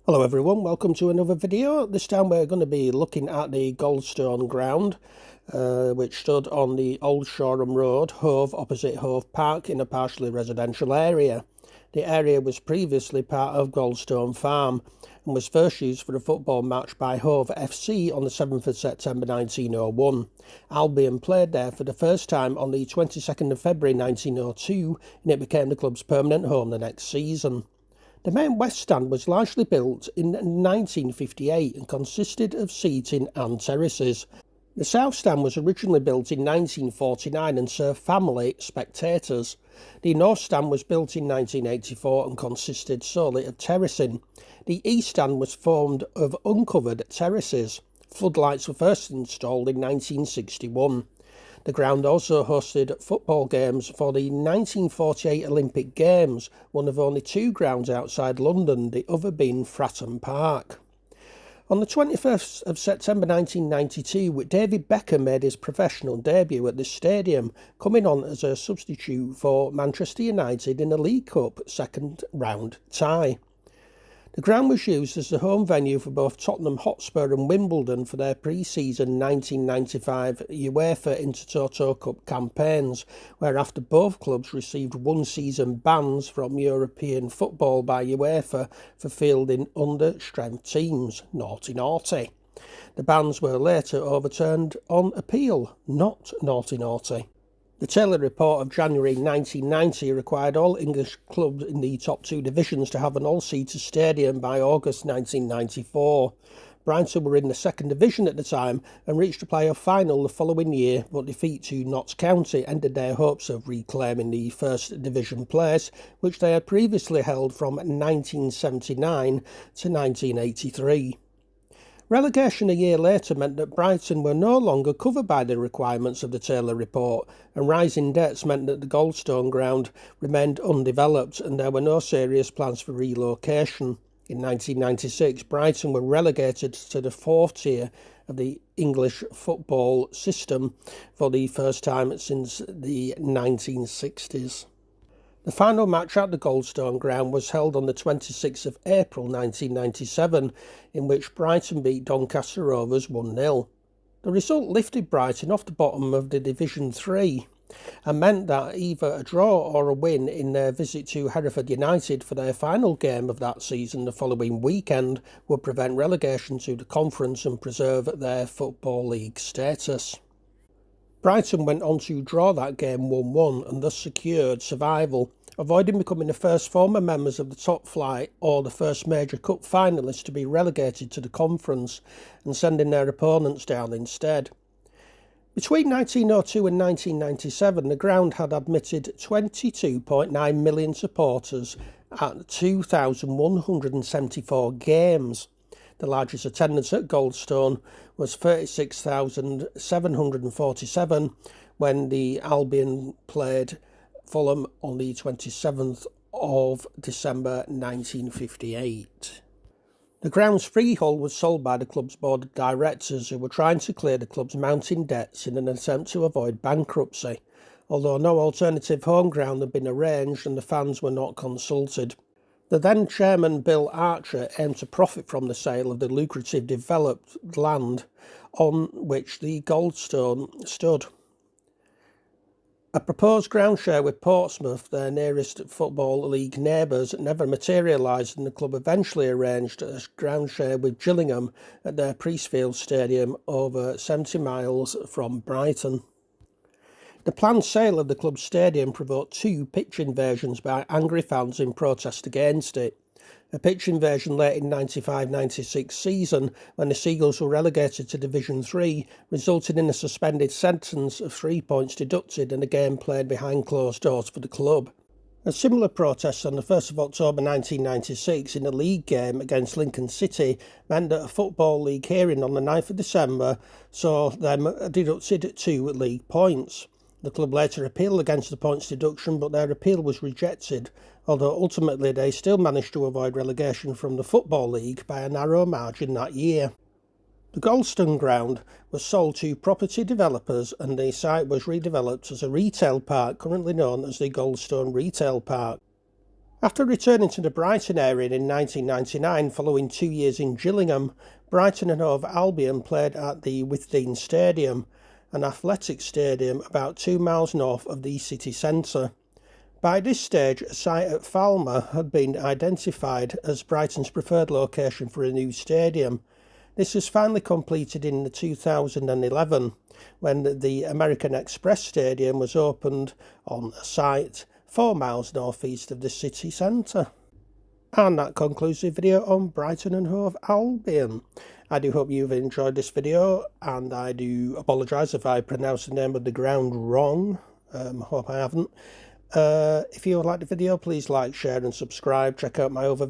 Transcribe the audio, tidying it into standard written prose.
Hello everyone, welcome to another video. This time we're going to be looking at the Goldstone Ground, which stood on the Old Shoreham Road, Hove, opposite Hove Park, in a partially residential area. The area was previously part of Goldstone Farm and was first used for a football match by Hove FC on the 7th of September 1901. Albion played there for the first time on the 22nd of February 1902 and it became the club's permanent home the next season. The main west stand was largely built in 1958 and consisted of seating and terraces. The south stand was originally built in 1949 and served family spectators. The north stand was built in 1984 and consisted solely of terracing. The east stand was formed of uncovered terraces. Floodlights were first installed in 1961. The ground also hosted football games for the 1948 Olympic Games, one of only two grounds outside London, the other being Fratton Park. On the 21st of September 1992, David Beckham made his professional debut at this stadium, coming on as a substitute for Manchester United in a League Cup second round tie. The ground was used as the home venue for both Tottenham Hotspur and Wimbledon for their pre-season 1995 UEFA Intertoto Cup campaigns, whereafter both clubs received one-season bans from European football by UEFA for fielding under-strength teams. Naughty naughty. The bans were later overturned on appeal. Not naughty naughty. The Taylor Report of January 1990 required all English clubs in the top two divisions to have an all-seater stadium by August 1994. Brighton were in the second division at the time and reached a playoff final the following year, but defeat to Notts County ended their hopes of reclaiming the first division place, which they had previously held from 1979 to 1983. Relegation a year later meant that Brighton were no longer covered by the requirements of the Taylor Report, and rising debts meant that the Goldstone Ground remained undeveloped and there were no serious plans for relocation. In 1996, Brighton were relegated to the fourth tier of the English football system for the first time since the 1960s. The final match at the Goldstone Ground was held on the 26th of April 1997, in which Brighton beat Doncaster Rovers 1-0. The result lifted Brighton off the bottom of the Division 3 and meant that either a draw or a win in their visit to Hereford United for their final game of that season the following weekend would prevent relegation to the Conference and preserve their Football League status. Brighton went on to draw that game 1-1 and thus secured survival, avoiding becoming the first former members of the top flight or the first major cup finalists to be relegated to the Conference and sending their opponents down instead. Between 1902 and 1997, the ground had admitted 22.9 million supporters at 2,174 games. The largest attendance at Goldstone was 36,747 when the Albion played Fulham on the 27th of December 1958. The ground's freehold was sold by the club's board of directors, who were trying to clear the club's mounting debts in an attempt to avoid bankruptcy, although no alternative home ground had been arranged and the fans were not consulted. The then chairman Bill Archer aimed to profit from the sale of the lucrative developed land on which the Goldstone stood. A proposed ground share with Portsmouth, their nearest Football League neighbours, never materialised, and the club eventually arranged a ground share with Gillingham at their Priestfield Stadium over 70 miles from Brighton. The planned sale of the club's stadium provoked two pitch invasions by angry fans in protest against it. A pitch invasion late in 95-96 season, when the Seagulls were relegated to Division 3, resulted in a suspended sentence of 3 points deducted and a game played behind closed doors for the club. A similar protest on the 1st of October 1996 in a league game against Lincoln City meant that a Football League hearing on the 9th of December saw them deducted 2 league points. The club later appealed against the points deduction, but their appeal was rejected, although ultimately they still managed to avoid relegation from the Football League by a narrow margin that year. The Goldstone Ground was sold to property developers and the site was redeveloped as a retail park currently known as the Goldstone Retail Park. After returning to the Brighton area in 1999 following 2 years in Gillingham, Brighton and Hove Albion played at the Withdean Stadium, an athletic stadium about 2 miles north of the city centre. By this stage, a site at Falmer had been identified as Brighton's preferred location for a new stadium. This was finally completed in 2011 when the American Express Stadium was opened on a site 4 miles northeast of the city centre. And that concludes the video on Brighton and Hove Albion. I do hope you've enjoyed this video, and I do apologise if I pronounced the name of the ground wrong. Hope I haven't. If you like the video, please like, share and subscribe. Check out my other